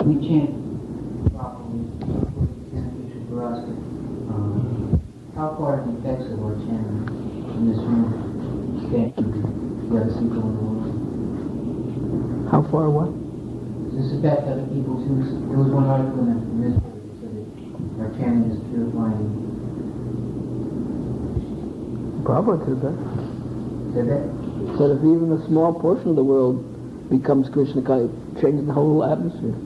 We chant properly, it's beneficial for us. How far are the effects of our chanting in this room stand to the other people in the world? How far what? Does this affect other people too? There was one article in the newspaper that said that our chanting is purifying. Prabhupada said that. Said that? Said if even a small portion of the world becomes Krishna, it changes the whole atmosphere.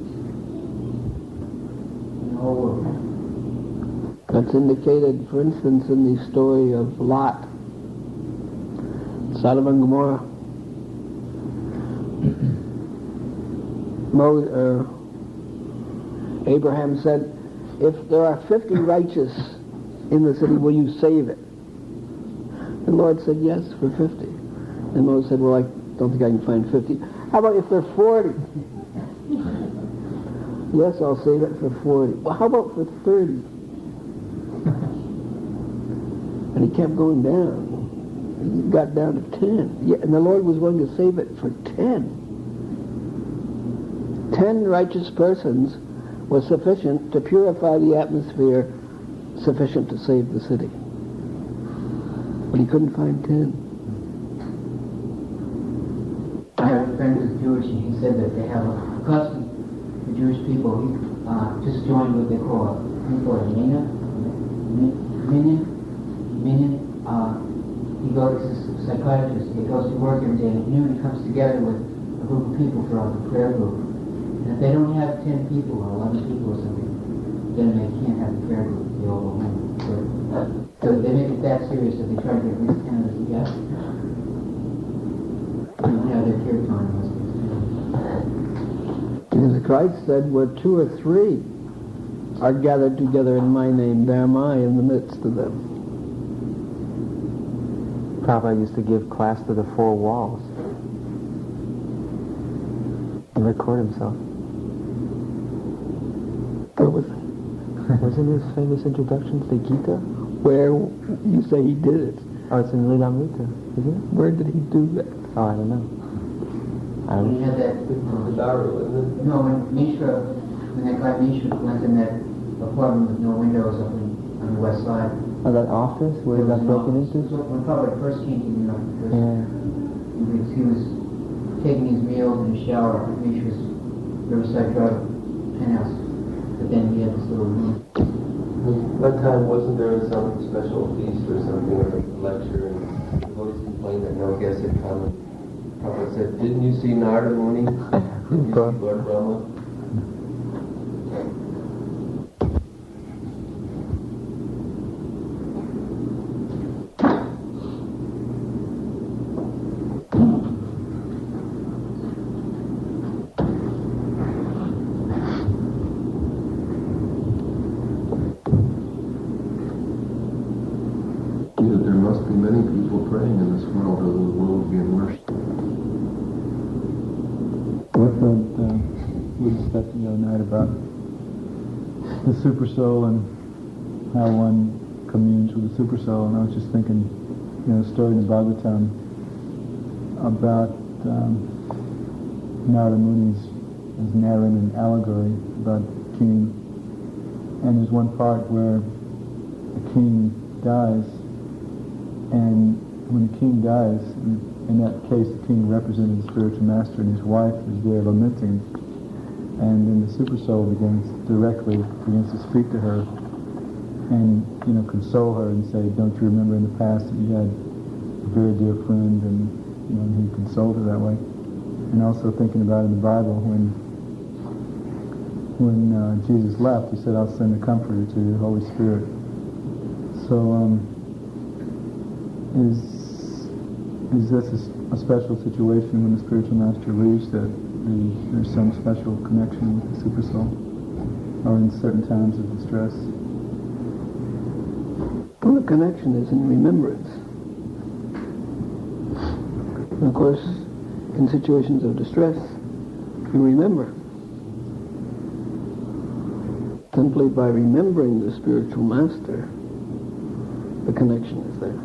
In the whole world. That's indicated, for instance, in the story of Lot, Sodom and Gomorrah. Abraham said, if there are 50 righteous in the city, will you save it? The Lord said, yes, for 50. And Moses said, well, I don't think I can find 50. How about if there are 40? Yes, I'll save it for 40. Well, how about for 30? And he kept going down. He got down to 10. Yeah, and the Lord was going to save it for 10. 10 righteous persons was sufficient to purify the atmosphere, sufficient to save the city. But he couldn't find 10. I have a friend who's Jewish, and he said that they have a custom for Jewish people. He just joined what they call a minyan. He goes, he's a psychiatrist. He goes to work every day, and at noon he comes together with a group of people for a prayer group. And if they don't have 10 people or 11 people or something, then they can't have the prayer group. They all go home. So they make it that serious that they try to get at least 10 of us together. Yeah, their kirtan must be. And Christ said, where 2 or 3 are gathered together in my name, there am I in the midst of them. Prabhupada used to give class to the 4 walls and record himself. Wasn't his famous introduction to the Gita? Where you say he did it? Oh, it's in Lilamrita, isn't it? Where did he do that? Oh, I don't know. When he had that, no, when that guy Mishra went in that apartment with no windows up on the west side. Oh, that office where it got broken into? When Prabhupada first came to New York, he was taking his meals in the shower at Mishra's Riverside Drive penthouse. But then he had this little room. That time, wasn't there some special feast or something, or a lecture, and the devotees complained that no guests had come, and Prabhupada said, didn't you see Narada Muni? Didn't you see Lord Brahma? About the super soul and how one communes with the super soul, and I was just thinking, a story in the Bhagavatam about Narada Muni is narrating an allegory about a king, and there's one part where the king dies, and when the king dies, in that case the king represented the spiritual master, and his wife is there lamenting. And then the super soul begins to speak to her and, console her and say, don't you remember in the past that you had a very dear friend, and, and he consoled her that way. And also thinking about in the Bible, when Jesus left, he said, I'll send the Comforter to you, the Holy Spirit. So, is this a special situation when the spiritual master leaves, that there's some special connection with the super soul, or in certain times of distress? Well, the connection is in remembrance. And of course, in situations of distress, you remember. Simply by remembering the spiritual master, the connection is there.